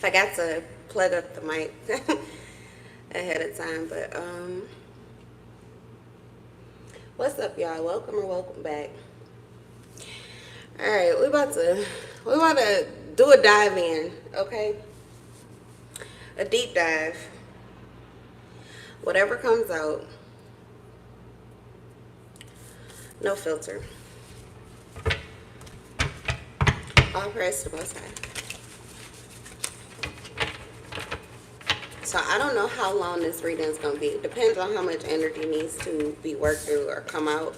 I got to plug up the mic ahead of time, but what's up, y'all? Welcome or welcome back. All right, we about to do a dive in, okay? A deep dive. Whatever comes out, no filter. All praise to the Most High. So I don't know how long this reading is going to be. It depends on how much energy needs to be worked through or come out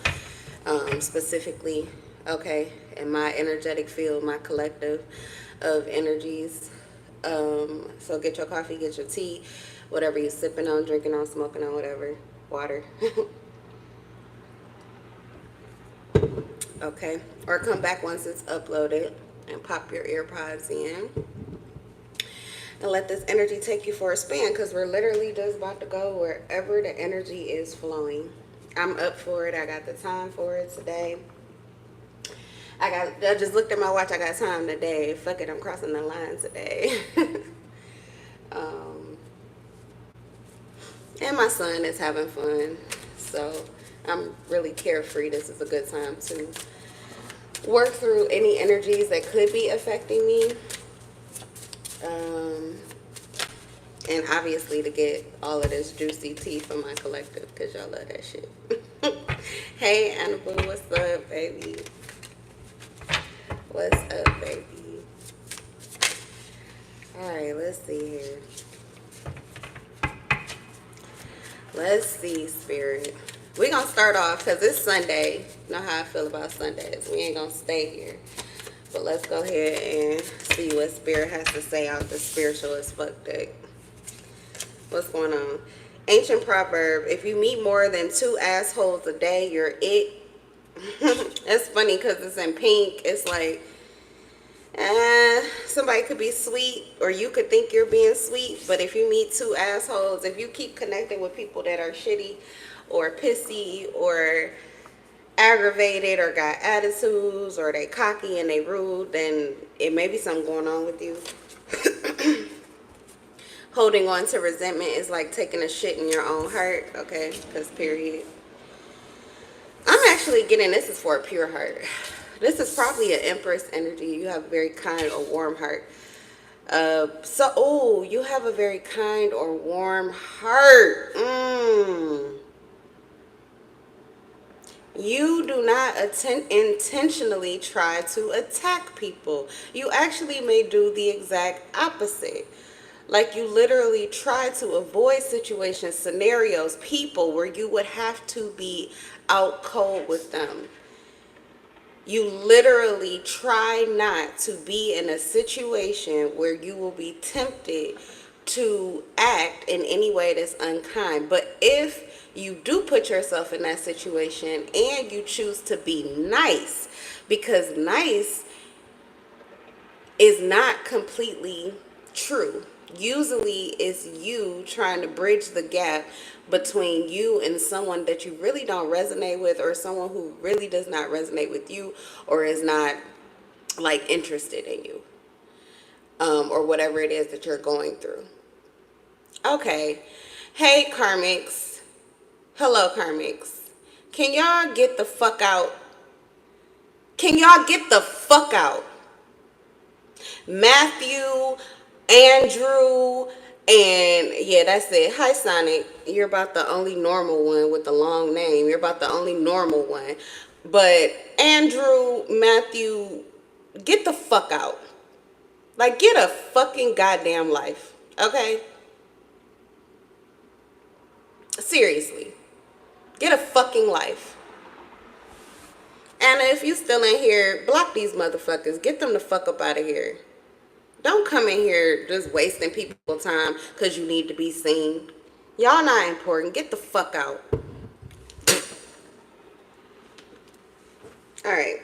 specifically, okay, in my energetic field, my collective of energies. So get your coffee, get your tea, whatever you're sipping on, drinking on, smoking on, whatever, water. Okay, or come back once it's uploaded and pop your earpods in. And let this energy take you for a spin, because we're literally just about to go wherever the energy is flowing. I'm up for it. I got the time for it today. I just looked at my watch. I got time today. Fuck it, I'm crossing the line today. And my son is having fun. So I'm really carefree. This is a good time to work through any energies that could be affecting me. And obviously to get all of this juicy tea for my collective, because y'all love that shit. Hey, Annabelle, what's up, baby? What's up, baby? Alright, let's see here. Let's see, Spirit. We're going to start off, because it's Sunday. You know how I feel about Sundays. We ain't going to stay here. But let's go ahead and see what Spirit has to say out the spiritual as fuck deck. What's going on? Ancient proverb: if you meet more than 2 assholes a day, you're it. That's funny because it's in pink. It's like, somebody could be sweet, or you could think you're being sweet. But if you meet 2 assholes, if you keep connecting with people that are shitty or pissy or aggravated or got attitudes or they cocky and they rude, then it may be something going on with you. Holding on to resentment is like taking a shit in your own heart, okay? Because period. I'm actually getting, this is for a pure heart. This is probably an Empress energy. You have a very kind or warm heart. You have a very kind or warm heart. You do not intentionally try to attack people. You actually may do the exact opposite. Like you literally try to avoid situations, scenarios, people where you would have to be out cold with them. You literally try not to be in a situation where you will be tempted to act in any way that's unkind. But if you do put yourself in that situation and you choose to be nice, because nice is not completely true. Usually it's you trying to bridge the gap between you and someone that you really don't resonate with, or someone who really does not resonate with you or is not like interested in you, or whatever it is that you're going through. Okay. Hey, karmics. Hello, karmics. Can y'all get the fuck out? Can y'all get the fuck out? Matthew, Andrew, and yeah, that's it. Hi, Sonic. You're about the only normal one with the long name. You're about the only normal one. But Andrew, Matthew, get the fuck out. Like, get a fucking goddamn life. Okay? Seriously. Get a fucking life. Anna, if you still in here, block these motherfuckers. Get them the fuck up out of here. Don't come in here just wasting people's time because you need to be seen. Y'all not important. Get the fuck out. Alright.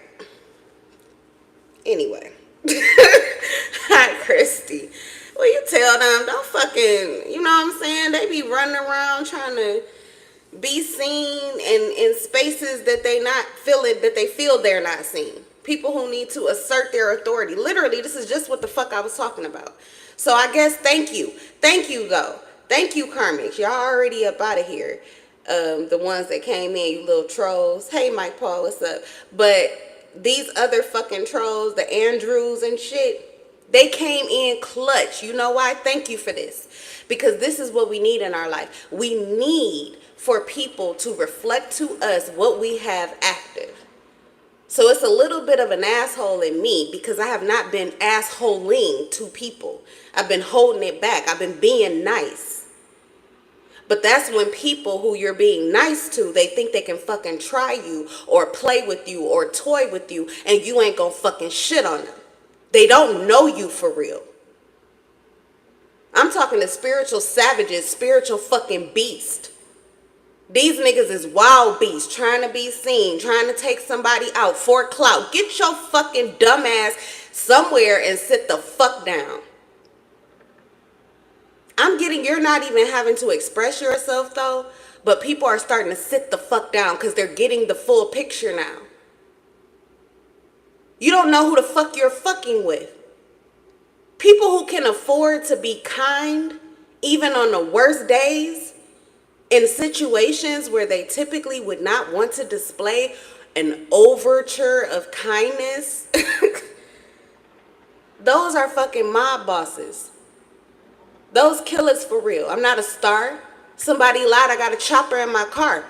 Anyway. Hi, Christy. Well, you tell them, don't fucking, you know what I'm saying? They be running around trying to be seen in spaces that they not feeling, that they feel they're not seen. People who need to assert their authority. Literally, this is just what the fuck I was talking about. So I guess thank you. Thank you, though. Thank you, Karmics. Y'all already up out of here. The ones that came in, you little trolls. Hey, Mike Paul, what's up? But these other fucking trolls, the Andrews and shit, they came in clutch. You know why? Thank you for this. Because this is what we need in our life. We need for people to reflect to us what we have active. So it's a little bit of an asshole in me because I have not been assholing to people. I've been holding it back. I've been being nice. But that's when people who you're being nice to, they think they can fucking try you or play with you or toy with you and you ain't gonna fucking shit on them. They don't know you for real. I'm talking to spiritual savages, spiritual fucking beasts. These niggas is wild beasts, trying to be seen, trying to take somebody out for clout. Get your fucking dumb ass somewhere and sit the fuck down. I'm getting, you're not even having to express yourself though, but people are starting to sit the fuck down because they're getting the full picture now. You don't know who the fuck you're fucking with. People who can afford to be kind, even on the worst days, in situations where they typically would not want to display an overture of kindness, those are fucking mob bosses. Those killers for real. I'm not a star. Somebody lied, I got a chopper in my car.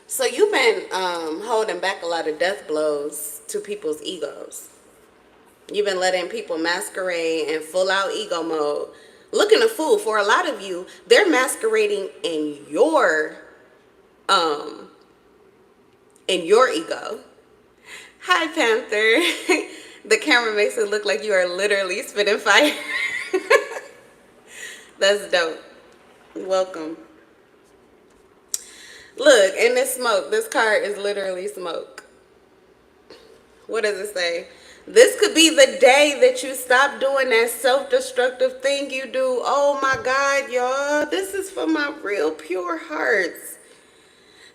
So you've been holding back a lot of death blows to people's egos. You've been letting people masquerade in full out ego mode. Looking a fool. For a lot of you, they're masquerading in your ego. Hi, Panther. The camera makes it look like you are literally spitting fire. That's dope. Welcome. Look, in this smoke, this card is literally smoke. What does it say? This could be the day that you stop doing that self-destructive thing you do. Oh my God, y'all. This is for my real pure hearts.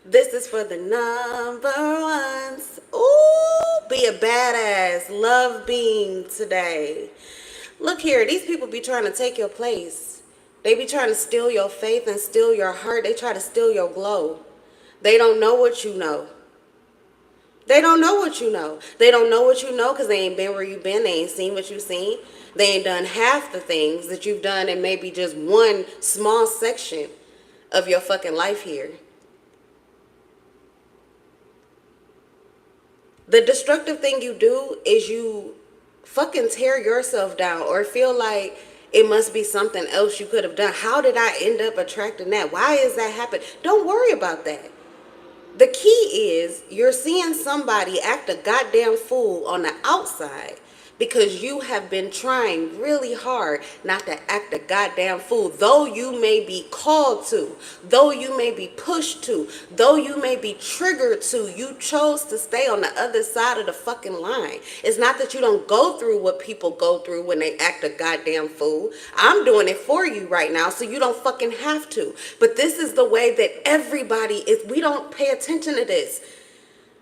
This is for the number ones. Ooh, be a badass. Love being today. Look here, these people be trying to take your place. They be trying to steal your faith and steal your heart. They try to steal your glow. They don't know what you know. They don't know what you know. They don't know what you know because they ain't been where you been. They ain't seen what you seen. They ain't done half the things that you've done in maybe just one small section of your fucking life here. The destructive thing you do is you fucking tear yourself down or feel like it must be something else you could have done. How did I end up attracting that? Why is that happening? Don't worry about that. The key is you're seeing somebody act a goddamn fool on the outside because you have been trying really hard not to act a goddamn fool. Though you may be called to, though you may be pushed to, though you may be triggered to, you chose to stay on the other side of the fucking line. It's not that you don't go through what people go through when they act a goddamn fool. I'm doing it for you right now so you don't fucking have to. But this is the way that everybody is. We don't pay attention to this.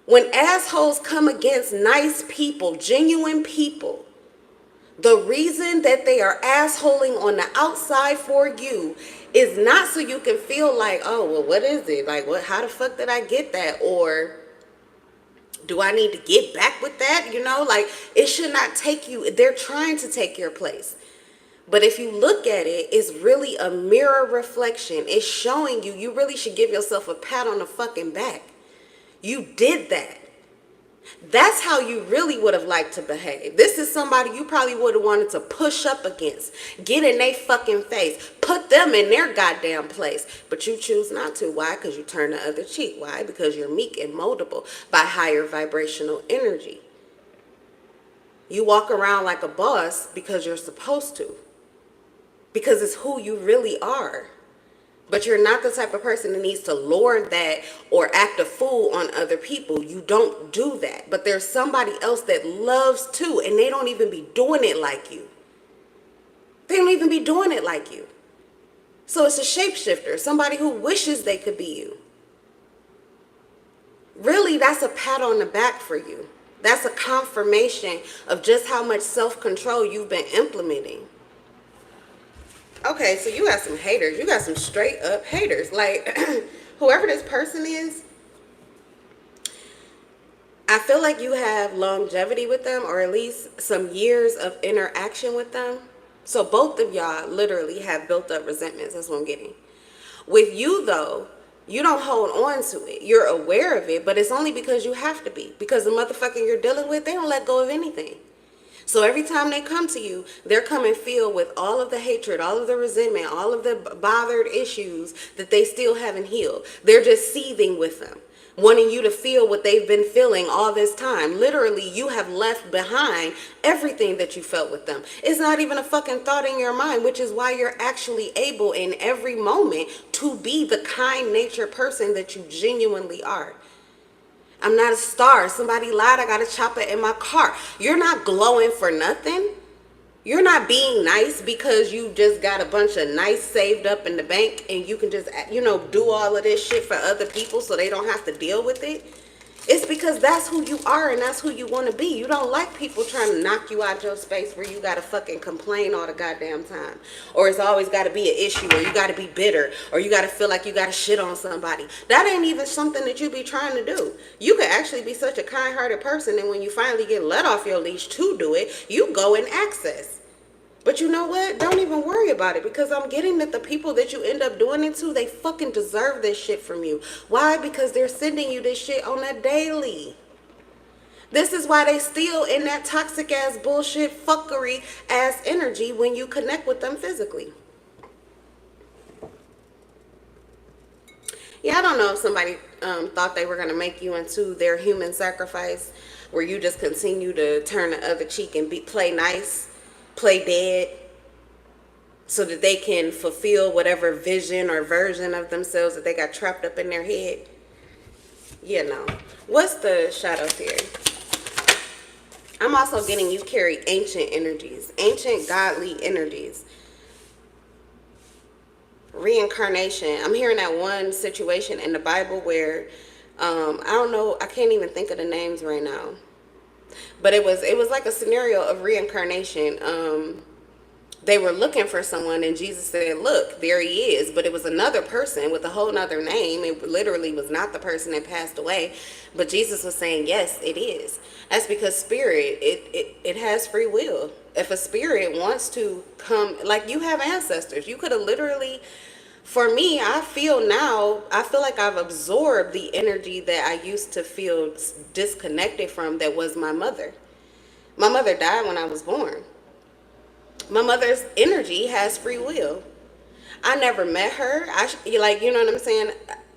When assholes come against nice people, genuine people, the reason that they are assholing on the outside for you is not so you can feel like, oh, well, what is it? Like, what? How the fuck did I get that? Or do I need to get back with that? You know, like, it should not take you. They're trying to take your place. But if you look at it, it's really a mirror reflection. It's showing you, you really should give yourself a pat on the fucking back. You did that. That's how you really would have liked to behave. This is somebody you probably would have wanted to push up against, get in their fucking face, put them in their goddamn place. But you choose not to. Why? Because you turn the other cheek. Why? Because you're meek and moldable by higher vibrational energy. You walk around like a boss because you're supposed to. Because it's who you really are. But you're not the type of person that needs to lord that or act a fool on other people. You don't do that. But there's somebody else that loves to, and they don't even be doing it like you. They don't even be doing it like you. So it's a shapeshifter, somebody who wishes they could be you. really, that's a pat on the back for you. That's a confirmation of just how much self-control you've been implementing. Okay, so you got some haters. You got some straight up haters. Like, whoever this person is, I feel like you have longevity with them, or at least some years of interaction with them. So both of y'all literally have built up resentments. That's what I'm getting. With you, though, you don't hold on to it. You're aware of it, but it's only because you have to be. Because the motherfucker you're dealing with, they don't let go of anything. So every time they come to you, they're coming filled with all of the hatred, all of the resentment, all of the bothered issues that they still haven't healed. They're just seething with them, wanting you to feel what they've been feeling all this time. Literally, you have left behind everything that you felt with them. It's not even a fucking thought in your mind, which is why you're actually able in every moment to be the kind-natured person that you genuinely are. I'm not a star. Somebody lied. I got a chopper in my car. You're not glowing for nothing. You're not being nice because you just got a bunch of nice saved up in the bank and you can just, do all of this shit for other people so they don't have to deal with it. It's because that's who you are and that's who you want to be. You don't like people trying to knock you out your space where you got to fucking complain all the goddamn time. Or it's always got to be an issue, or you got to be bitter, or you got to feel like you got to shit on somebody. That ain't even something that you be trying to do. You could actually be such a kind-hearted person, and when you finally get let off your leash to do it, you go and access. But you know what? Don't even worry about it, because I'm getting that the people that you end up doing it to, they fucking deserve this shit from you. Why? Because they're sending you this shit on a daily. This is why they still in that toxic ass bullshit fuckery ass energy when you connect with them physically. Yeah, I don't know if somebody thought they were going to make you into their human sacrifice, where you just continue to turn the other cheek and play nice, play dead, so that they can fulfill whatever vision or version of themselves that they got trapped up in their head. Yeah, no. What's the shadow theory? I'm also getting you carry ancient energies, ancient godly energies. Reincarnation. I'm hearing that one situation in the Bible where I don't know, I can't even think of the names right now. But it was like a scenario of reincarnation. They were looking for someone, and Jesus said, look, there he is. But it was another person with a whole nother name. It literally was not the person that passed away. But Jesus was saying, yes, it is. That's because spirit, it has free will. If a spirit wants to come, like, you have ancestors. You could have literally, for me, I feel like I've absorbed the energy that I used to feel disconnected from, that was my mother. My mother died when I was born. My mother's energy has free will. I never met her. You know what I'm saying?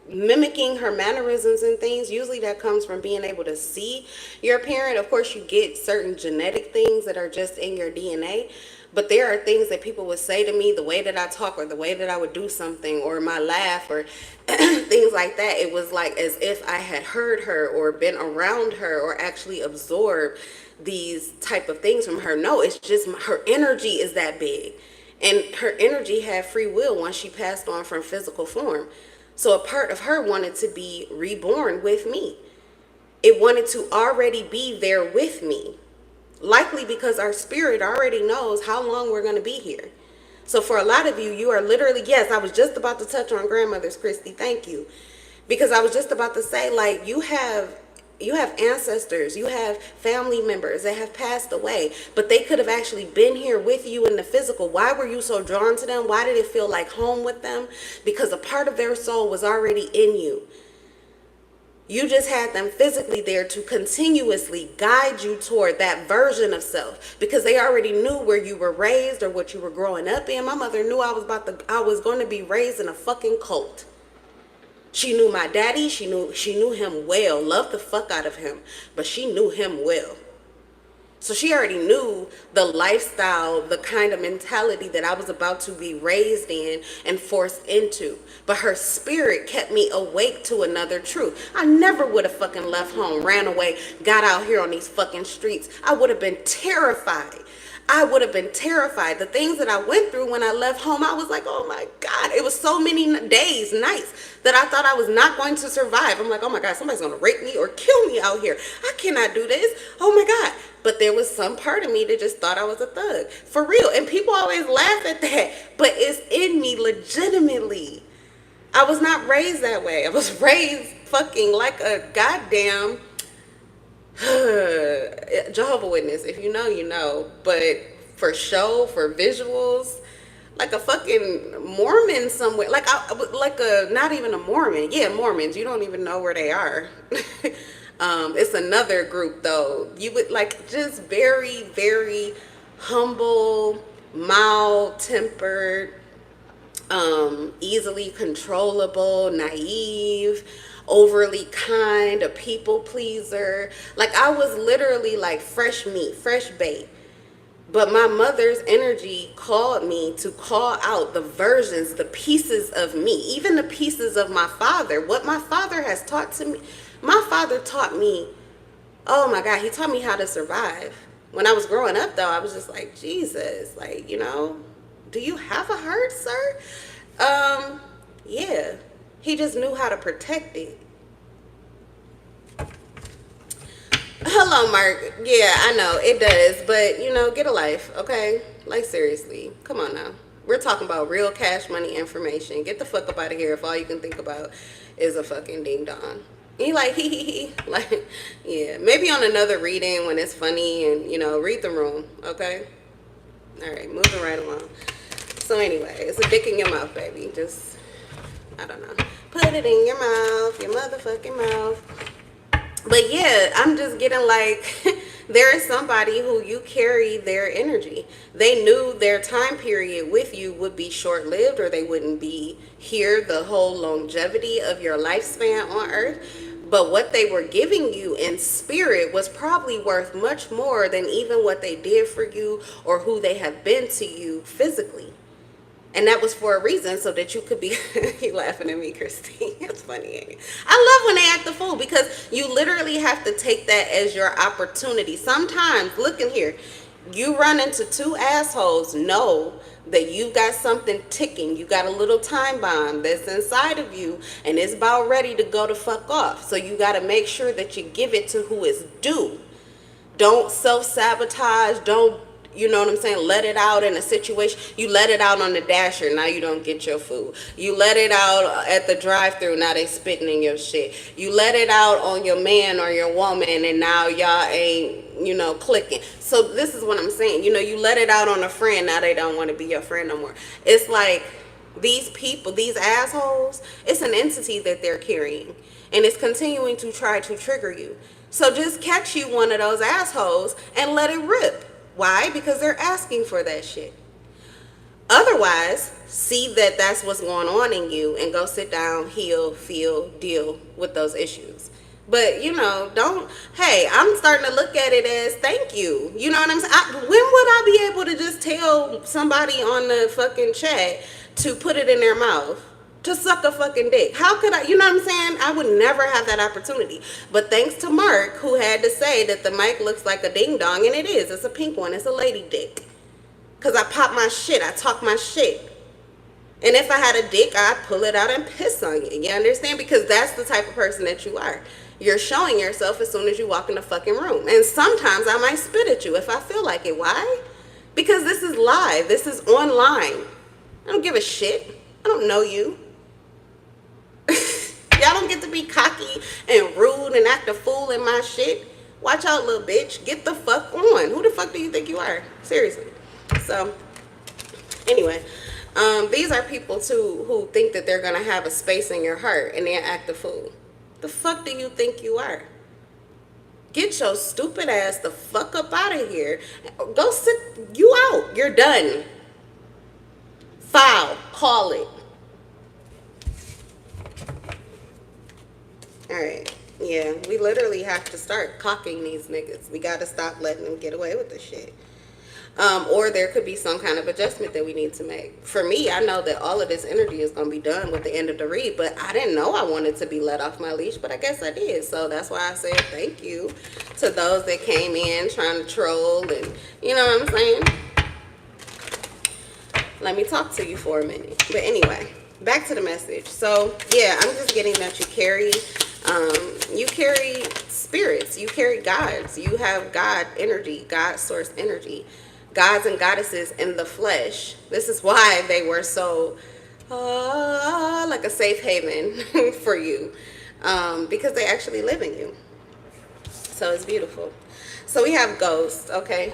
Mimicking her mannerisms and things, usually that comes from being able to see your parent. Of course, you get certain genetic things that are just in your DNA. But there are things that people would say to me, the way that I talk, or the way that I would do something, or my laugh, or things like that. It was like as if I had heard her or been around her or actually absorbed these type of things from her. No, it's just her energy is that big. And her energy had free will once she passed on from physical form. So a part of her wanted to be reborn with me. It wanted to already be there with me. Likely because our spirit already knows how long we're going to be here. So for a lot of you, you are literally, yes, I was just about to touch on grandmothers, Christy. Thank you. Because I was just about to say, like, you have ancestors, you have family members that have passed away, but they could have actually been here with you in the physical. Why were you so drawn to them? Why did it feel like home with them? Because a part of their soul was already in you. You just had them physically there to continuously guide you toward that version of self, because they already knew where you were raised or what you were growing up in. My mother knew I was going to be raised in a fucking cult. She knew my daddy. She knew him well, loved the fuck out of him, but she knew him well. So she already knew the lifestyle, the kind of mentality that I was about to be raised in and forced into. But her spirit kept me awake to another truth. I never would have fucking left home, ran away, got out here on these fucking streets. I would have been terrified. I would have been terrified. The things that I went through when I left home, I was like, oh my God. It was so many days, nights, that I thought I was not going to survive. I'm like, oh my God, somebody's going to rape me or kill me out here. I cannot do this. Oh my God. But there was some part of me that just thought I was a thug. For real. And people always laugh at that. But it's in me legitimately. I was not raised that way. I was raised fucking like a goddamn Jehovah's Witness. If you know, you know. But for show, for visuals, like a fucking Mormon somewhere. Like a not even a Mormon. Yeah, Mormons. You don't even know where they are. It's another group though. You would like just very, very humble, mild-tempered, easily controllable, naive, overly kind, a people pleaser. Like I was literally like fresh meat, fresh bait. But my mother's energy called me to call out the versions, the pieces of me, even the pieces of my father. What my father has taught to me. My father taught me, oh my God, he taught me how to survive. When I was growing up though, I was just like, Jesus, like, you know, do you have a heart, sir? Yeah. He just knew how to protect it. Hello, Mark. Yeah, I know, it does. But, you know, get a life, okay? Like, seriously. Come on now. We're talking about real cash money information. Get the fuck up out of here if all you can think about is a fucking ding-dong. And you like, hee. Like, yeah. Maybe on another reading when it's funny and, you know, read the room, okay? All right, moving right along. So anyway, it's a dick in your mouth, baby. Just, I don't know. Put it in your mouth, your motherfucking mouth. But yeah, I'm just getting like, there is somebody who you carry their energy. They knew their time period with you would be short-lived, or they wouldn't be here the whole longevity of your lifespan on earth. But what they were giving you in spirit was probably worth much more than even what they did for you or who they have been to you physically. And that was for a reason, so that you could be, you laughing at me, Christine. It's funny, ain't it? I love when they act the fool, because you literally have to take that as your opportunity. Sometimes, look in here, you run into two assholes, know that you got something ticking. You got a little time bomb that's inside of you, and it's about ready to go the fuck off. So you got to make sure that you give it to who is due. Don't self-sabotage. Don't, you know what I'm saying, let it out in a situation. You let it out on the dasher, now you don't get your food. You let it out at the drive-thru, now they spitting in your shit. You let it out on your man or your woman, and now y'all ain't, you know, clicking. So this is what I'm saying. You know, you let it out on a friend, now they don't want to be your friend no more. It's like these people, these assholes, it's an entity that they're carrying, and it's continuing to try to trigger you. So just catch you one of those assholes and let it rip. Why? Because they're asking for that shit. Otherwise, see that that's what's going on in you and go sit down, heal, feel, deal with those issues. But, you know, don't, hey, I'm starting to look at it as thank you. You know what I'm saying? When would I be able to just tell somebody on the fucking chat to put it in their mouth? To suck a fucking dick. How could I, you know what I'm saying? I would never have that opportunity. But thanks to Mark, who had to say that the mic looks like a ding dong, and it is. It's a pink one. It's a lady dick. Because I pop my shit. I talk my shit. And if I had a dick, I'd pull it out and piss on you. You understand? Because that's the type of person that you are. You're showing yourself as soon as you walk in the fucking room. And sometimes I might spit at you if I feel like it. Why? Because this is live. This is online. I don't give a shit. I don't know you. Y'all don't get to be cocky and rude and act a fool in my shit. Watch out, little bitch. Get the fuck on. Who the fuck do you think you are? Seriously. So, anyway, these are people, too, who think that they're going to have a space in your heart and then act a fool. The fuck do you think you are? Get your stupid ass the fuck up out of here. Go sit you out. You're done. File. Call it. Alright, yeah, we literally have to start cocking these niggas. We gotta stop letting them get away with this shit. Or there could be some kind of adjustment that we need to make. For me, I know that all of this energy is going to be done with the end of the read, but I didn't know I wanted to be let off my leash, but I guess I did. So that's why I said thank you to those that came in trying to troll, and you know what I'm saying? Let me talk to you for a minute. But anyway, back to the message. So yeah, I'm just getting that you carry spirits, you carry gods, you have God energy, God source energy, gods and goddesses in the flesh. This is why they were so like a safe haven for you, because they actually live in you. So it's beautiful. So we have ghosts. Okay,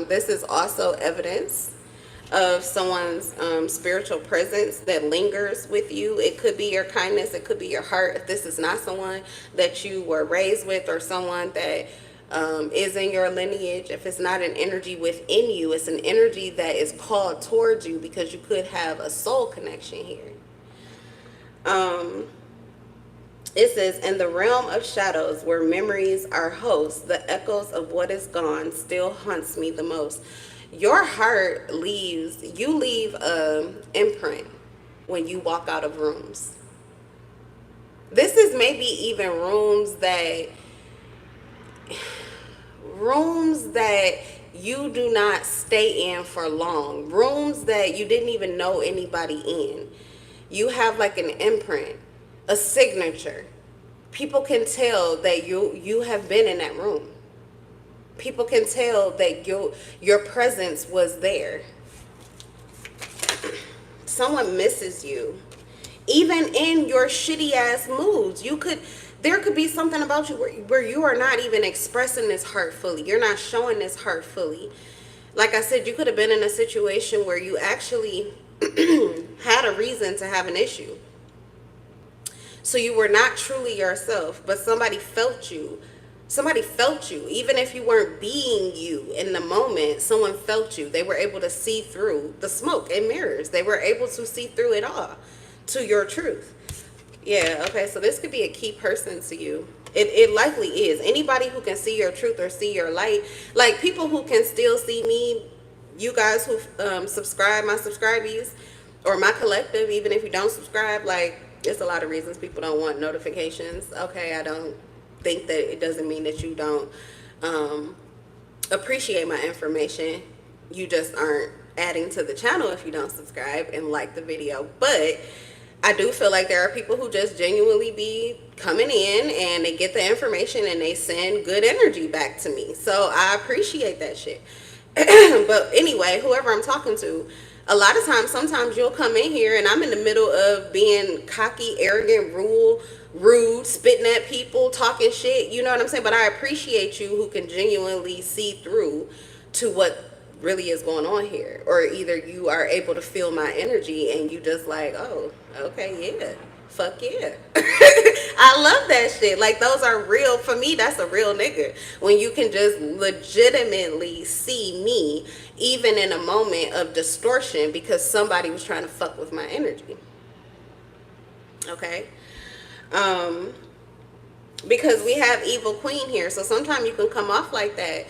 this is also evidence of someone's spiritual presence that lingers with you. It could be your kindness, it could be your heart. If this is not someone that you were raised with, or someone that is in your lineage, if it's not an energy within you, it's an energy that is called towards you, because you could have a soul connection here. It says, in the realm of shadows where memories are hosts, the echoes of what is gone still haunts me the most. Your heart you leave an imprint when you walk out of rooms. This is maybe even rooms that you do not stay in for long. Rooms that you didn't even know anybody in. You have like an imprint, a signature. People can tell that you have been in that room. People can tell that your presence was there. Someone misses you. Even in your shitty ass moods, there could be something about you where you are not even expressing this heart fully. You're not showing this heart fully. Like I said, you could have been in a situation where you actually had a reason to have an issue. So you were not truly yourself, but somebody felt you. Somebody felt you. Even if you weren't being you in the moment, someone felt you. They were able to see through the smoke and mirrors. They were able to see through it all to your truth. Yeah, okay, so this could be a key person to you. It likely is. Anybody who can see your truth or see your light. Like people who can still see me, you guys who subscribe, my subscribees, or my collective, even if you don't subscribe, like, there's a lot of reasons people don't want notifications. Okay, I don't think that it doesn't mean that you don't appreciate my information. You just aren't adding to the channel if you don't subscribe and like the video. But I do feel like there are people who just genuinely be coming in and they get the information and they send good energy back to me. So I appreciate that shit. But anyway, whoever I'm talking to, a lot of times, sometimes you'll come in here and I'm in the middle of being cocky, arrogant, rude, spitting at people, talking shit. You know what I'm saying? But I appreciate you who can genuinely see through to what really is going on here. Or either you are able to feel my energy and you just like, oh, okay, yeah. Fuck yeah. I love that shit. Like, those are real. For me, that's a real nigga. When you can just legitimately see me, even in a moment of distortion, because somebody was trying to fuck with my energy. Okay? Because we have evil queen here. So sometimes you can come off like that.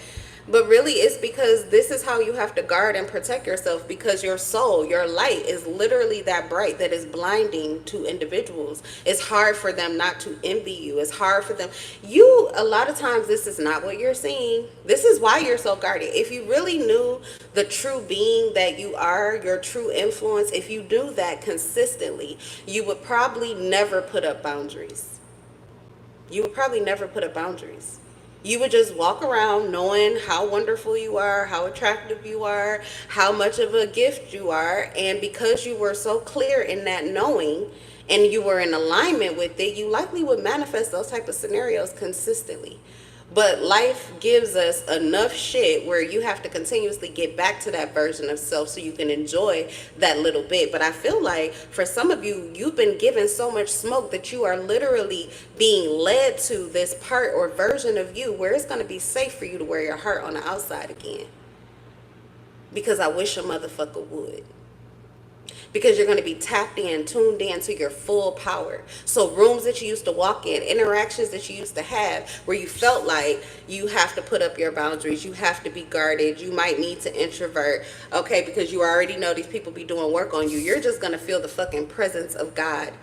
But really, it's because this is how you have to guard and protect yourself, because your soul, your light is literally that bright that is blinding to individuals. It's hard for them not to envy you. It's hard for them. A lot of times, this is not what you're seeing. This is why you're so guarded. If you really knew the true being that you are, your true influence, if you do that consistently, you would probably never put up boundaries. You would probably never put up boundaries. You would just walk around knowing how wonderful you are, how attractive you are, how much of a gift you are. And because you were so clear in that knowing and you were in alignment with it, you likely would manifest those type of scenarios consistently. But life gives us enough shit where you have to continuously get back to that version of self so you can enjoy that little bit. But I feel like for some of you, you've been given so much smoke that you are literally being led to this part or version of you where it's going to be safe for you to wear your heart on the outside again. Because I wish a motherfucker would. because you're going to be tapped in, tuned in to your full power. So rooms that you used to walk in, interactions that you used to have where you felt like you have to put up your boundaries, you have to be guarded, you might need to introvert, okay, because you already know these people be doing work on you. You're just going to feel the fucking presence of God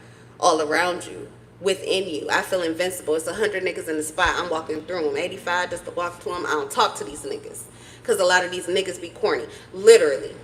all around you, within you. I feel invincible. It's 100 niggas in the spot. I'm walking through them. 85 just to walk to them. I don't talk to these niggas because a lot of these niggas be corny. Literally.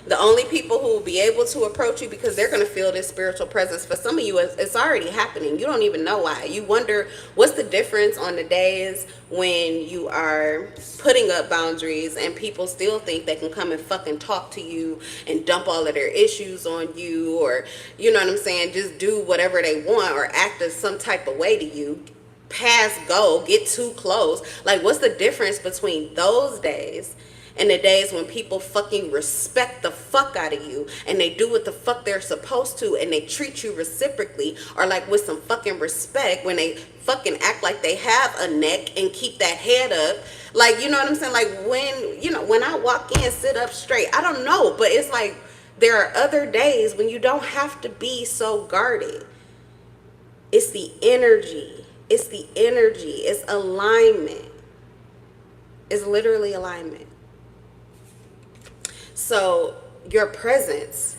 The only people who will be able to approach you, because they're going to feel this spiritual presence. For some of you, it's already happening. You don't even know why. You wonder what's the difference on the days when you are putting up boundaries and people still think they can come and fucking talk to you and dump all of their issues on you, or, you know what I'm saying, just do whatever they want or act as some type of way to you. Pass go, get too close. Like, what's the difference between those days and the days when people fucking respect the fuck out of you and they do what the fuck they're supposed to and they treat you reciprocally, or like with some fucking respect, when they fucking act like they have a neck and keep that head up? Like, you know what I'm saying? Like, when, you know, when I walk in, sit up straight. I don't know, but it's like there are other days when you don't have to be so guarded. It's the energy. It's the energy. It's alignment. It's literally alignment. So your presence,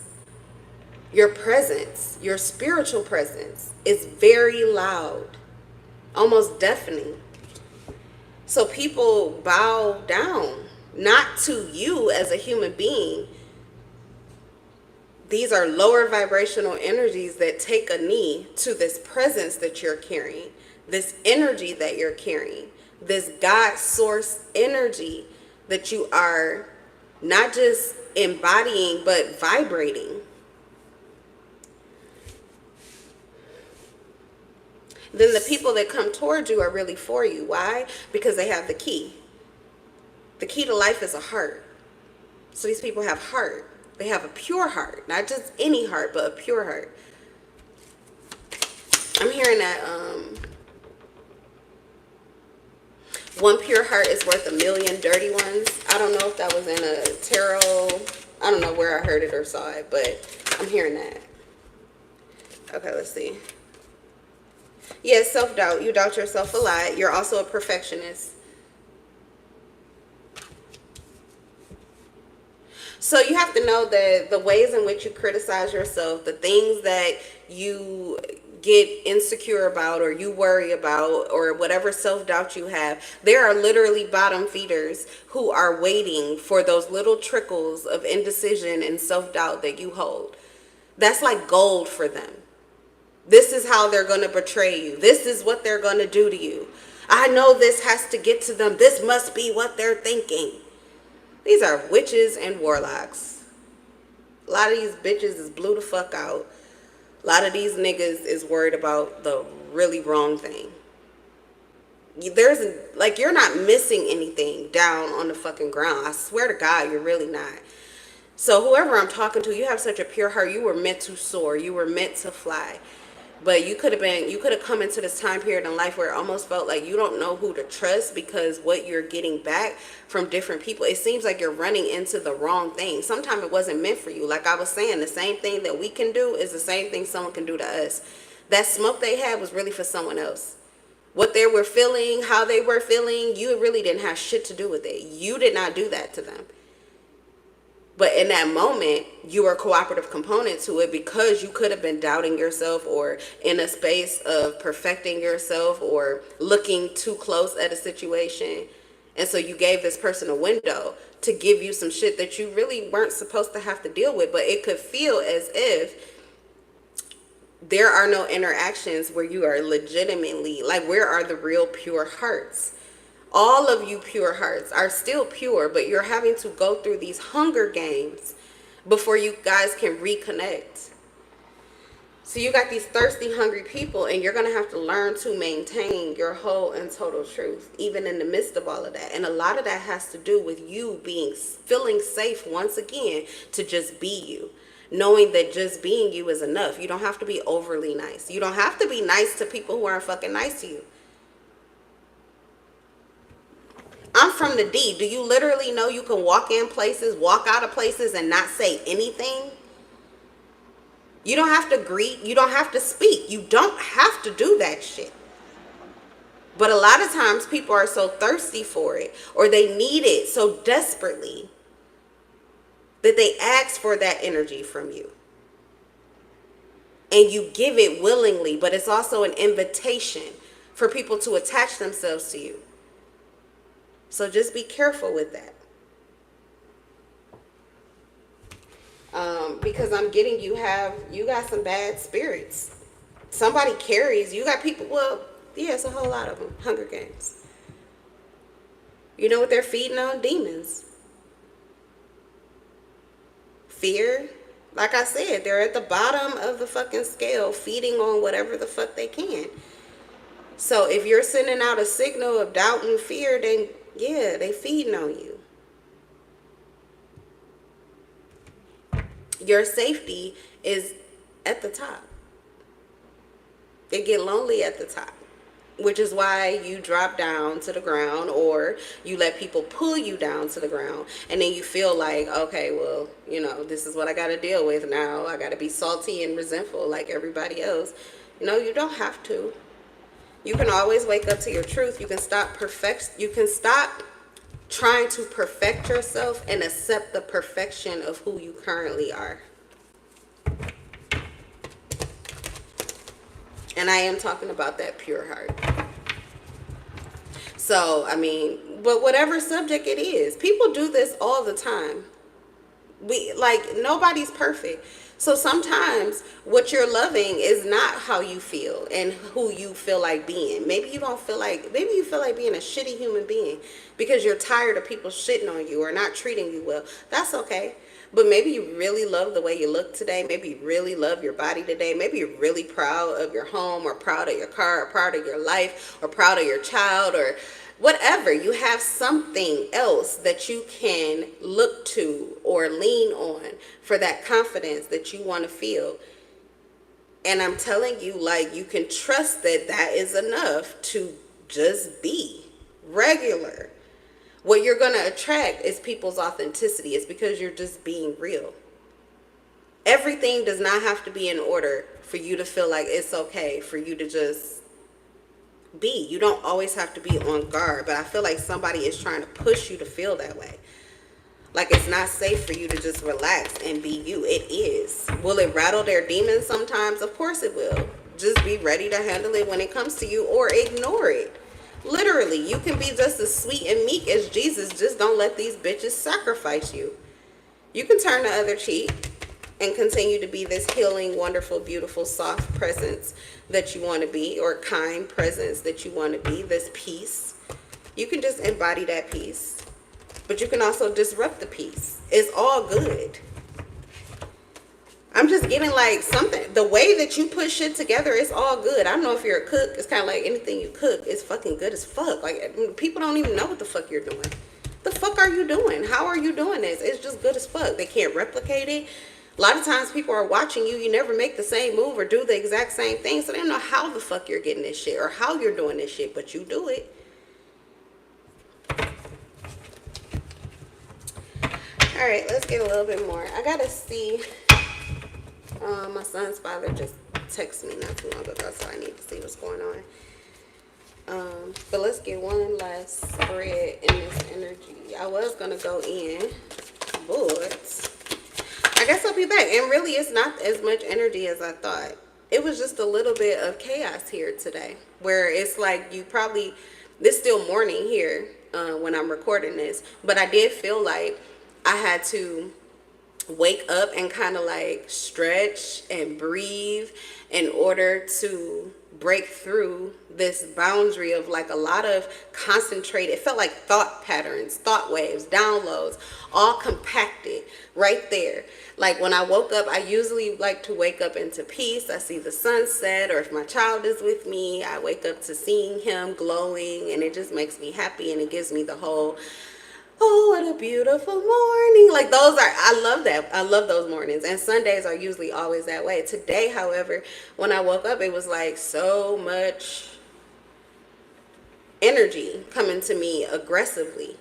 your spiritual presence is very loud, almost deafening. So people bow down, not to you as a human being. These are lower vibrational energies that take a knee to this presence that you're carrying, this energy that you're carrying, this God source energy that you are not just embodying, but vibrating. Then the people that come towards you are really for you. Why? Because they have the key. The key to life is a heart. So these people have heart. They have a pure heart. Not just any heart, but a pure heart. I'm hearing that one pure heart is worth 1,000,000 dirty ones. I don't know if that was in a tarot. I don't know where I heard it or saw it, but I'm hearing that. Okay, let's see. Yes, self-doubt. You doubt yourself a lot. You're also a perfectionist. So you have to know that the ways in which you criticize yourself, the things that you get insecure about or you worry about, or whatever self-doubt you have, there are literally bottom feeders who are waiting for those little trickles of indecision and self-doubt that you hold. That's like gold for them. This is how they're going to betray you. This is what they're going to do to you. I know this has to get to them. This must be what they're thinking. These are witches and warlocks. A lot of these bitches is blew the fuck out. A lot of these niggas is worried about the really wrong thing. You're not missing anything down on the fucking ground. I swear to God, you're really not. So whoever I'm talking to, you have such a pure heart. You were meant to soar. You were meant to fly. But you could have come into this time period in life where it almost felt like you don't know who to trust, because what you're getting back from different people, it seems like you're running into the wrong thing. Sometimes it wasn't meant for you. Like I was saying, the same thing that we can do is the same thing someone can do to us. That smoke they had was really for someone else. What they were feeling, how they were feeling, you really didn't have shit to do with it. You did not do that to them. But in that moment, you were a cooperative component to it, because you could have been doubting yourself or in a space of perfecting yourself or looking too close at a situation. And so you gave this person a window to give you some shit that you really weren't supposed to have to deal with. But it could feel as if there are no interactions where you are legitimately, like, where are the real pure hearts? All of you pure hearts are still pure, but you're having to go through these hunger games before you guys can reconnect. So you got these thirsty, hungry people, and you're going to have to learn to maintain your whole and total truth, even in the midst of all of that. And a lot of that has to do with you feeling safe once again to just be you. Knowing that just being you is enough. You don't have to be overly nice. You don't have to be nice to people who aren't fucking nice to you. I'm from the D. Do you literally know you can walk in places, walk out of places, and not say anything? You don't have to greet. You don't have to speak. You don't have to do that shit. But a lot of times people are so thirsty for it, or they need it so desperately, that they ask for that energy from you. And you give it willingly, but it's also an invitation for people to attach themselves to you. So just be careful with that. Because I'm getting you got some bad spirits. Somebody carries, you got people, well, yeah, it's a whole lot of them. Hunger Games. You know what they're feeding on? Demons. Fear. Like I said, they're at the bottom of the fucking scale, feeding on whatever the fuck they can. So if you're sending out a signal of doubt and fear, then yeah, they feeding on you. Your safety is at the top. They get lonely at the top, which is why you drop down to the ground, or you let people pull you down to the ground, and then you feel like, okay, well, you know, this is what I got to deal with now. I got to be salty and resentful like everybody else. No, you don't have to. You can always wake up to your truth. You can stop trying to perfect yourself and accept the perfection of who you currently are. And I am talking about that pure heart. So, I mean, but whatever subject it is, people do this all the time. Nobody's perfect. So sometimes what you're loving is not how you feel and who you feel like being. Maybe you feel like being a shitty human being because you're tired of people shitting on you or not treating you well. That's okay. But maybe you really love the way you look today. Maybe you really love your body today. Maybe you're really proud of your home, or proud of your car, or proud of your life, or proud of your child, or whatever. You have something else that you can look to or lean on for that confidence that you want to feel. And I'm telling you, like, you can trust that is enough to just be regular. What you're going to attract is people's authenticity. It's because you're just being real. Everything does not have to be in order for you to feel like it's okay for you to just be. You don't always have to be on guard, but I feel like somebody is trying to push you to feel that way. Like it's not safe for you to just relax and be you. It is. Will it rattle their demons sometimes? Of course it will. Just be ready to handle it when it comes to you, or ignore it. Literally, you can be just as sweet and meek as Jesus. Just don't let these bitches sacrifice you. You can turn the other cheek and continue to be this healing, wonderful, beautiful, soft presence that you want to be, or kind presence that you want to be, this peace. You can just embody that peace, but you can also disrupt the peace. It's all good. I'm just getting like something, the way that you put shit together is all good. I don't know if you're a cook. It's kind of like anything you cook is fucking good as fuck. Like, people don't even know what the fuck you're doing. The fuck are you doing? How are you doing this? It's just good as fuck. They can't replicate it. A lot of times people are watching you. You never make the same move or do the exact same thing. So they don't know how the fuck you're getting this shit or how you're doing this shit, but you do it. All right, let's get a little bit more. I gotta see. My son's father just texted me not too long ago, so I need to see what's going on. But let's get one last spread in this energy. I was gonna go in, but I guess I'll be back. And really, it's not as much energy as I thought. It was just a little bit of chaos here today, where it's like it's still morning here when I'm recording this, but I did feel like I had to wake up and kind of like stretch and breathe in order to break through this boundary of like a lot of concentrated, it felt like thought patterns, thought waves, downloads, all compacted right there. Like when I woke up, I usually like to wake up into peace. I see the sunset, or if my child is with me, I wake up to seeing him glowing, and it just makes me happy, and it gives me the whole, oh, what a beautiful morning. Like I love that. I love those mornings. And Sundays are usually always that way. Today, however, when I woke up, it was like so much energy coming to me aggressively.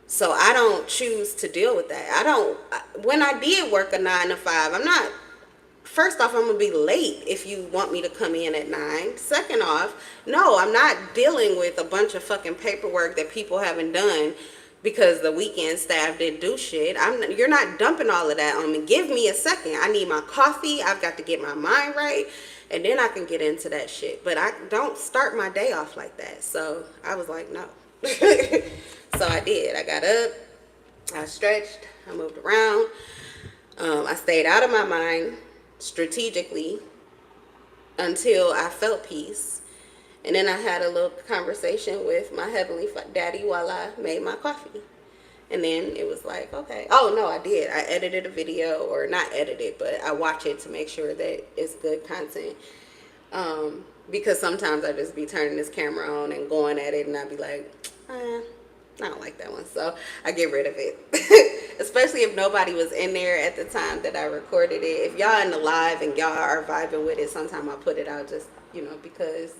So I don't choose to deal with that. When I did work a 9 to 5, I'm not, first off, I'm gonna be late if you want me to come in at 9. Second off, no, I'm not dealing with a bunch of fucking paperwork that people haven't done because the weekend staff didn't do shit. You're not dumping all of that on me. Give me a second. I need my coffee. I've got to get my mind right, and then I can get into that shit. But I don't start my day off like that. So I was like, no. So I did. I got up, I stretched, I moved around. I stayed out of my mind strategically until I felt peace. And then I had a little conversation with my heavenly daddy while I made my coffee. And then it was like, okay. Oh, no, I did. I edited a video, or not edited, but I watch it to make sure that it's good content. Because sometimes I just be turning this camera on and going at it, and I be like, I don't like that one. So I get rid of it. Especially if nobody was in there at the time that I recorded it. If y'all in the live and y'all are vibing with it, sometimes I put it out just, because.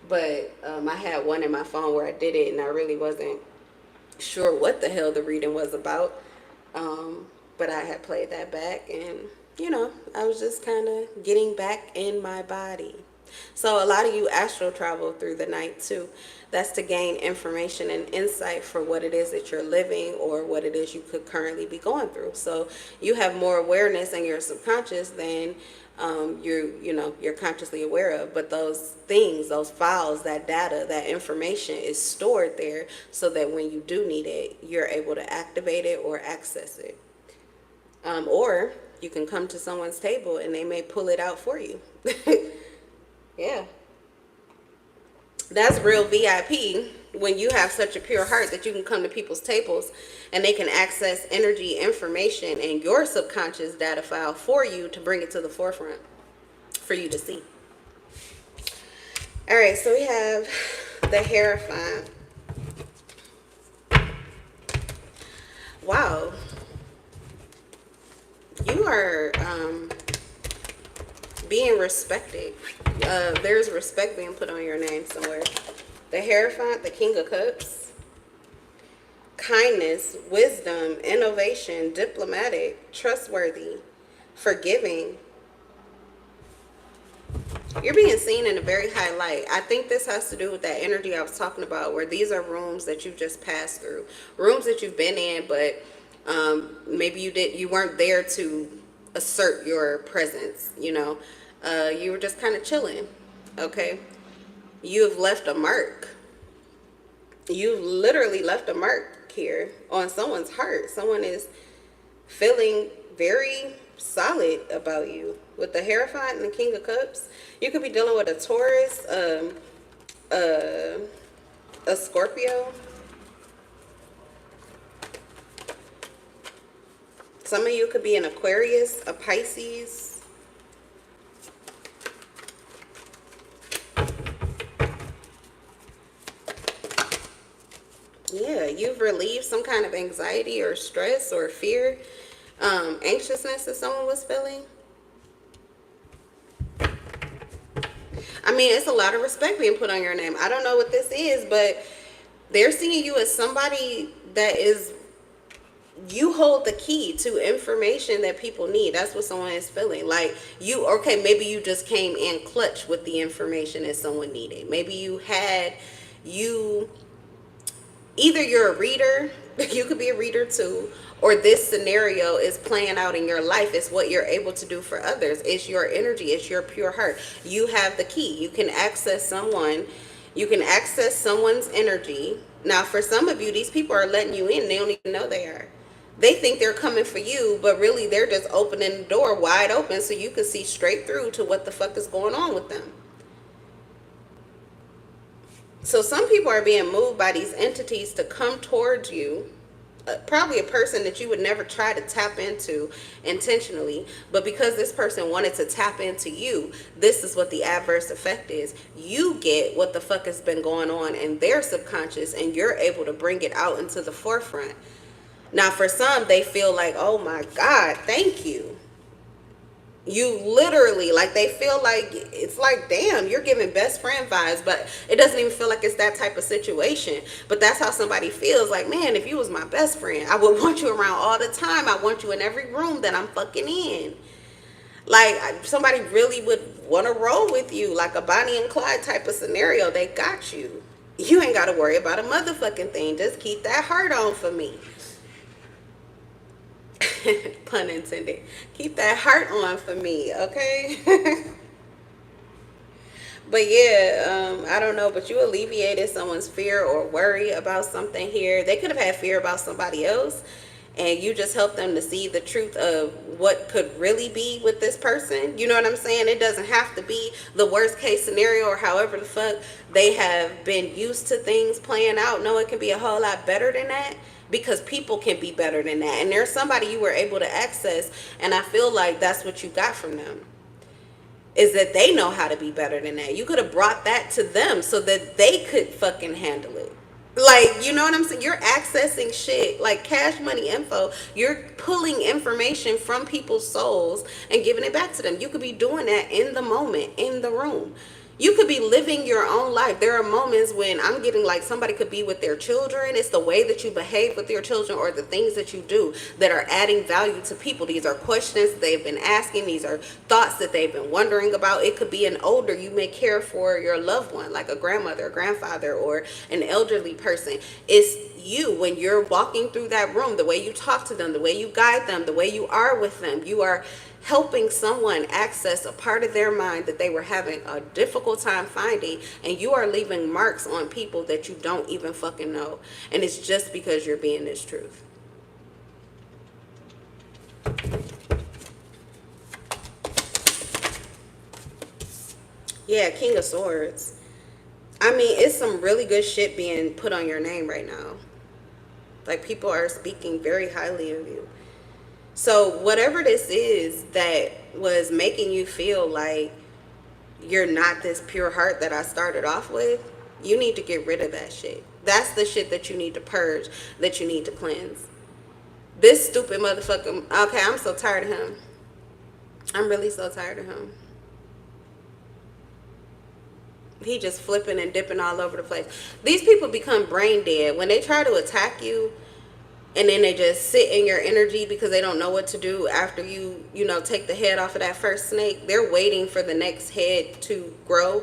But I had one in my phone where I did it, and I really wasn't sure what the hell the reading was about. But I had played that back, and, I was just kind of getting back in my body. So a lot of you astral travel through the night too. That's to gain information and insight for what it is that you're living, or what it is you could currently be going through. So you have more awareness in your subconscious than you're consciously aware of. But those things, those files, that data, that information is stored there so that when you do need it, you're able to activate it or access it. Or you can come to someone's table and they may pull it out for you. Yeah. That's real VIP when you have such a pure heart that you can come to people's tables and they can access energy, information, and your subconscious data file for you to bring it to the forefront for you to see. All right, so we have the Hierophant. Wow. You are being respected. There's respect being put on your name somewhere. The Hierophant, the King of Cups. Kindness, wisdom, innovation, diplomatic, trustworthy, forgiving. You're being seen in a very high light. I think this has to do with that energy I was talking about, where these are rooms that you've just passed through. Rooms that you've been in, but maybe you weren't there to assert your presence, you were just kind of chilling. Okay, you have left a mark. You've literally left a mark here on someone's heart. Someone is feeling very solid about you. With the Hierophant and the King of Cups, you could be dealing with a Taurus, a Scorpio. Some of you could be an Aquarius, a Pisces. Yeah, you've relieved some kind of anxiety or stress or fear, anxiousness that someone was feeling. I mean, it's a lot of respect being put on your name. I don't know what this is, but they're seeing you as somebody that is, you hold the key to information that people need. That's what someone is feeling. Like okay, maybe you just came in clutch with the information that someone needed. Maybe either you're a reader, you could be a reader too, or this scenario is playing out in your life. It's what you're able to do for others. It's your energy. It's your pure heart. You have the key. You can access someone. You can access someone's energy. Now, for some of you, these people are letting you in. They don't even know they are. They think they're coming for you, but really they're just opening the door wide open so you can see straight through to what the fuck is going on with them. So some people are being moved by these entities to come towards you. Probably a person that you would never try to tap into intentionally, but because this person wanted to tap into you, this is what the adverse effect is. You get what the fuck has been going on in their subconscious, and you're able to bring it out into the forefront. Now, for some, they feel like, oh my God, thank you. You literally, like, they feel like, it's like, damn, you're giving best friend vibes, but it doesn't even feel like it's that type of situation. But that's how somebody feels. Like, man, if you was my best friend, I would want you around all the time. I want you in every room that I'm fucking in. Like, somebody really would want to roll with you, like a Bonnie and Clyde type of scenario. They got you. You ain't got to worry about a motherfucking thing. Just keep that heart on for me. Pun intended. Keep that heart on for me, okay? But yeah, I don't know, but you alleviated someone's fear or worry about something here. They could have had fear about somebody else, and you just helped them to see the truth of what could really be with this person. You know what I'm saying? It doesn't have to be the worst case scenario or however the fuck they have been used to things playing out. No, it can be a whole lot better than that, because people can be better than that. And there's somebody you were able to access, and I feel like that's what you got from them, is that they know how to be better than that. You could have brought that to them so that they could fucking handle it. Like, you know what I'm saying? You're accessing shit like Cash Money info. You're pulling information from people's souls and giving it back to them. You could be doing that in the moment, in the room. You could be living your own life. There are moments when I'm getting like somebody could be with their children. It's the way that you behave with your children or the things that you do that are adding value to people. These are questions that they've been asking. These are thoughts that they've been wondering about. It could be an older, you may care for your loved one, like a grandmother, a grandfather, or an elderly person. It's you when you're walking through that room, the way you talk to them, the way you guide them, the way you are with them. You are helping someone access a part of their mind that they were having a difficult time finding, and you are leaving marks on people that you don't even fucking know, and it's just because you're being this truth. Yeah, King of Swords. I mean, it's some really good shit being put on your name right now. Like, people are speaking very highly of you. So whatever this is that was making you feel like you're not this pure heart that I started off with, you need to get rid of that shit. That's the shit that you need to purge, that you need to cleanse. This stupid motherfucker, okay, I'm so tired of him. I'm really so tired of him. He just flipping and dipping all over the place. These people become brain dead. When they try to attack you, and then they just sit in your energy because they don't know what to do after you know, take the head off of that first snake. They're waiting for the next head to grow,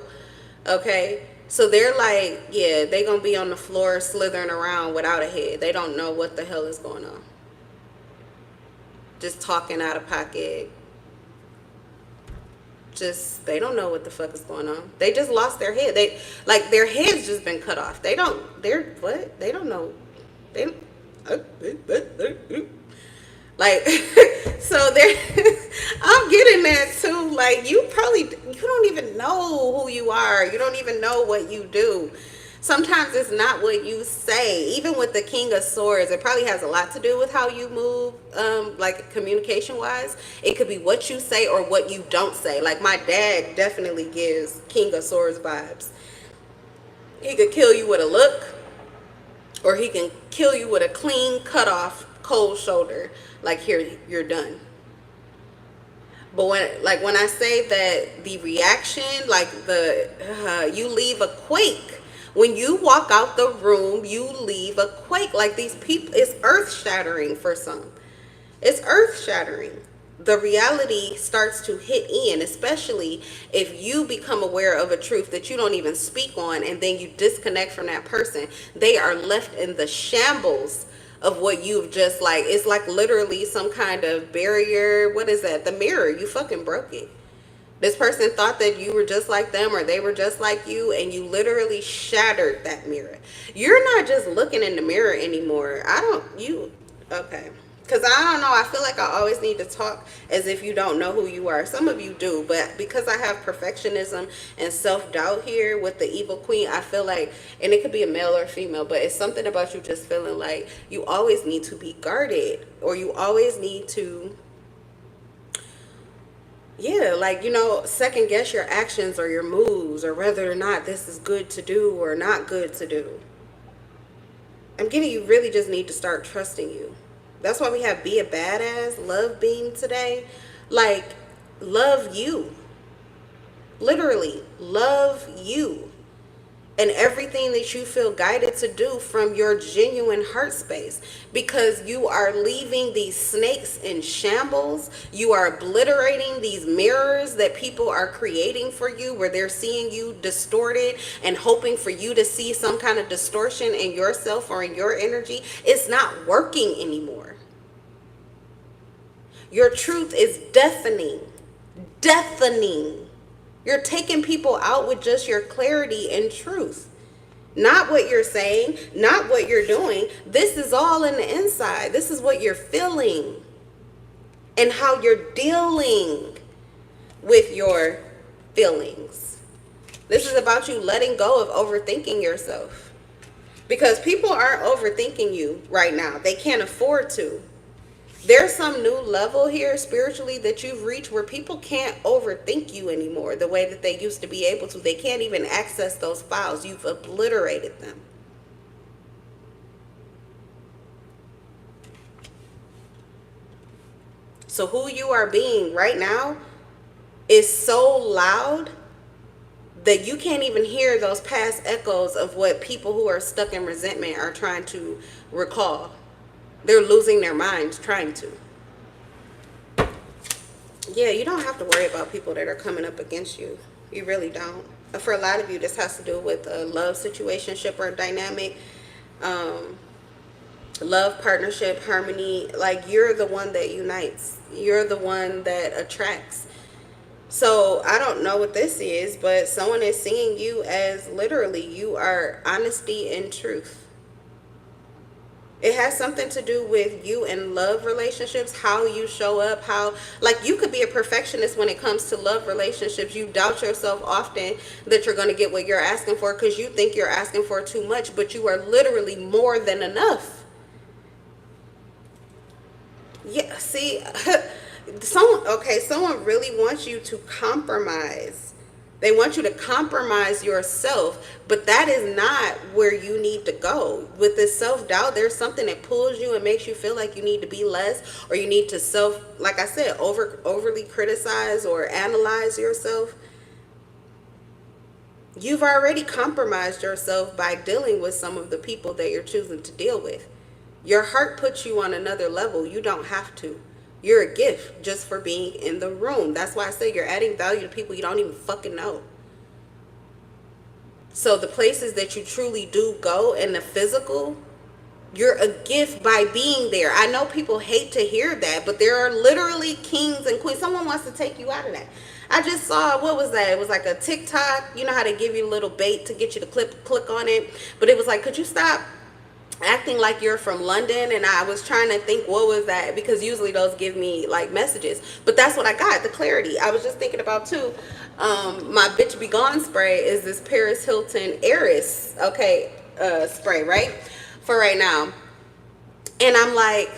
okay? So they're like, yeah, they gonna be on the floor slithering around without a head. They don't know what the hell is going on. Just talking out of pocket. Just, they don't know what the fuck is going on. They just lost their head. They, like, their head's just been cut off. They don't, they're, what? They don't know. They don't, like, so there. I'm getting that too. Like, you don't even know who you are. You don't even know what you do. Sometimes it's not what you say. Even with the King of Swords, it probably has a lot to do with how you move, like communication wise. It could be what you say or what you don't say. Like, my dad definitely gives King of Swords vibes. He could kill you with a look, or he can kill you with a clean, cut off, cold shoulder. Like, here, you're done. But when I say that the reaction, like you leave a quake. When you walk out the room, you leave a quake. Like, these people, it's earth shattering for some. It's earth shattering. The reality starts to hit in, especially if you become aware of a truth that you don't even speak on, and then you disconnect from that person. They are left in the shambles of what you've just, like, it's like literally some kind of barrier. What is that? The mirror. You fucking broke it. This person thought that you were just like them, or they were just like you, and you literally shattered that mirror. You're not just looking in the mirror anymore. Okay. Because I don't know, I feel like I always need to talk as if you don't know who you are. Some of you do, but because I have perfectionism and self-doubt here with the evil queen, I feel like, and it could be a male or a female, but it's something about you just feeling like you always need to be guarded, or you always need to, yeah, like, you know, second guess your actions or your moves, or whether or not this is good to do or not good to do. I'm getting, you really just need to start trusting you. That's why we have Be a Badass, Love Beam today. Like, love you. Literally, love you. And everything that you feel guided to do from your genuine heart space, because you are leaving these snakes in shambles. You are obliterating these mirrors that people are creating for you, where they're seeing you distorted and hoping for you to see some kind of distortion in yourself or in your energy. It's not working anymore. Your truth is deafening. Deafening. You're taking people out with just your clarity and truth. Not what you're saying, not what you're doing. This is all in the inside. This is what you're feeling and how you're dealing with your feelings. This is about you letting go of overthinking yourself. Because people aren't overthinking you right now. They can't afford to. There's some new level here spiritually that you've reached where people can't overthink you anymore the way that they used to be able to. They can't even access those files. You've obliterated them. So who you are being right now is so loud that you can't even hear those past echoes of what people who are stuck in resentment are trying to recall. They're losing their minds trying to. Yeah, you don't have to worry about people that are coming up against you. You really don't. For a lot of you, this has to do with a love situationship or dynamic, love, partnership, harmony. Like, you're the one that unites. You're the one that attracts. So I don't know what this is, but someone is seeing you as literally you are honesty and truth. It has something to do with you and love relationships, how you show up, how, like, you could be a perfectionist when it comes to love relationships. You doubt yourself often that you're going to get what you're asking for because you think you're asking for too much, but you are literally more than enough. Yeah, see, someone really wants you to compromise. They want you to compromise yourself, but that is not where you need to go. With this self-doubt, there's something that pulls you and makes you feel like you need to be less, or you need to like I said, overly criticize or analyze yourself. You've already compromised yourself by dealing with some of the people that you're choosing to deal with. Your heart puts you on another level. You don't have to. You're a gift just for being in the room. That's why I say you're adding value to people you don't even fucking know. So the places that you truly do go in the physical, you're a gift by being there. I know people hate to hear that, but there are literally kings and queens. Someone wants to take you out of that. I just saw, what was that? It was like a TikTok. You know how they give you a little bait to get you to click on it? But it was like, could you stop acting like you're from London? And I was trying to think, what was that? Because usually those give me like messages, but that's what I got, the clarity. I was just thinking about too, my bitch be gone spray is this Paris Hilton heiress, okay, spray, right, for right now. And I'm like,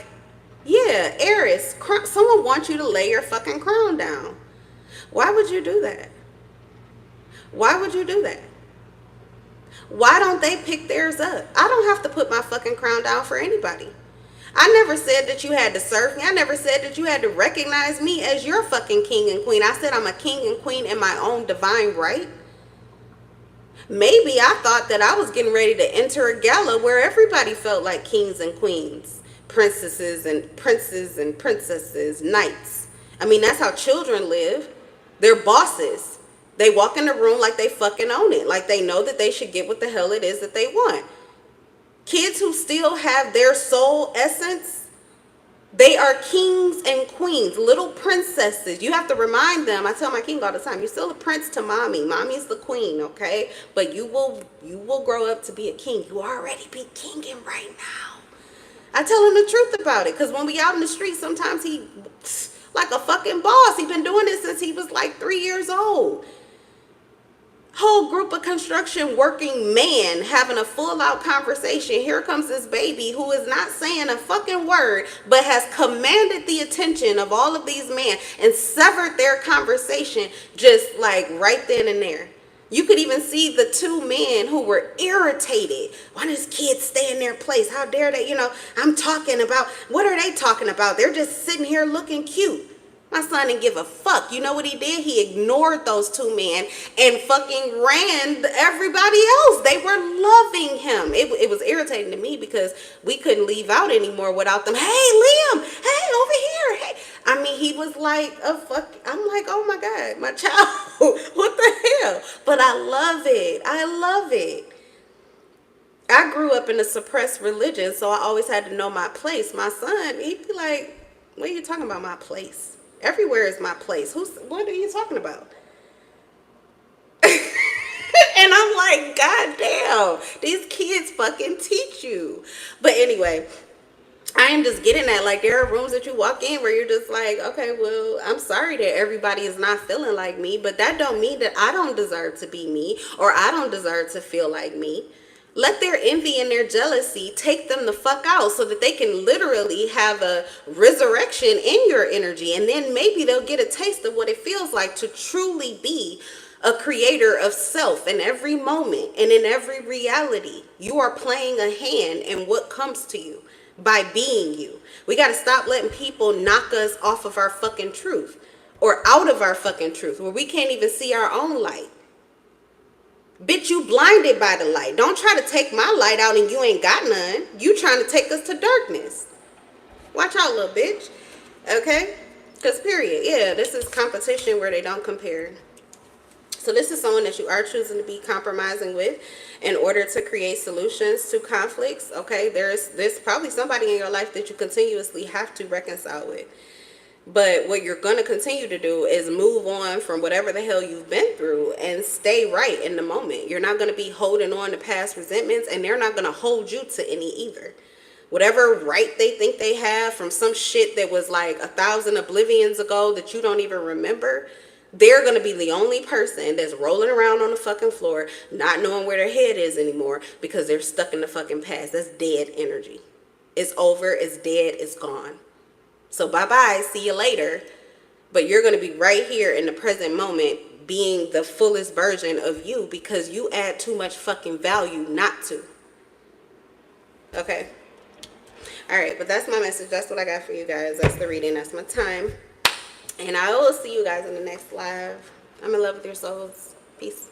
yeah, heiress, someone wants you to lay your fucking crown down. Why would you do that? Why would you do that? Why don't they pick theirs up? I don't have to put my fucking crown down for anybody. I never said that you had to serve me. I never said that you had to recognize me as your fucking king and queen. I said I'm a king and queen in my own divine right. Maybe I thought that I was getting ready to enter a gala where everybody felt like kings and queens, princesses and princes and princesses, knights. I mean, that's how children live. They're bosses. They walk in the room like they fucking own it. Like they know that they should get what the hell it is that they want. Kids who still have their soul essence, they are kings and queens, little princesses. You have to remind them. I tell my king all the time, you're still a prince to mommy. Mommy's the queen, okay? But you will grow up to be a king. You already be kinging right now. I tell him the truth about it, because when we out in the street, sometimes he like a fucking boss. He been doing this since he was like 3 years old. Whole group of construction working man having a full out conversation. Here comes this baby who is not saying a fucking word, but has commanded the attention of all of these men and severed their conversation just like right then and there. You could even see the two men who were irritated. Why does kids stay in their place? How dare they? I'm talking about, what are they talking about? They're just sitting here looking cute. My son didn't give a fuck. You know what he did? He ignored those two men and fucking ran everybody else. They were loving him. It was irritating to me because we couldn't leave out anymore without them. Hey, Liam. Hey, over here. Hey. I mean, he was like a fuck. I'm like, oh my God, my child. What the hell? But I love it. I love it. I grew up in a suppressed religion, so I always had to know my place. My son, he'd be like, what are you talking about, my place? Everywhere is my place. What are you talking about? And I'm like, God damn, these kids fucking teach you. But anyway, I am just getting at, like, there are rooms that you walk in where you're just like, okay, well, I'm sorry that everybody is not feeling like me, but that don't mean that I don't deserve to be me or I don't deserve to feel like me. Let their envy and their jealousy take them the fuck out so that they can literally have a resurrection in your energy. And then maybe they'll get a taste of what it feels like to truly be a creator of self in every moment and in every reality. You are playing a hand in what comes to you by being you. We got to stop letting people knock us off of our fucking truth or out of our fucking truth where we can't even see our own light. Bitch, you blinded by the light. Don't try to take my light out and you ain't got none. You trying to take us to darkness. Watch out, little bitch. Okay? Because period. Yeah, this is competition where they don't compare. So this is someone that you are choosing to be compromising with in order to create solutions to conflicts. Okay? There's probably somebody in your life that you continuously have to reconcile with. But what you're going to continue to do is move on from whatever the hell you've been through and stay right in the moment. You're not going to be holding on to past resentments, and they're not going to hold you to any either. Whatever right they think they have from some shit that was like 1,000 oblivions ago that you don't even remember, they're going to be the only person that's rolling around on the fucking floor, not knowing where their head is anymore because they're stuck in the fucking past. That's dead energy. It's over. It's dead. It's gone. So bye-bye, see you later. But you're going to be right here in the present moment being the fullest version of you because you add too much fucking value not to. Okay? All right, but that's my message. That's what I got for you guys. That's the reading. That's my time. And I will see you guys in the next live. I'm in love with your souls. Peace.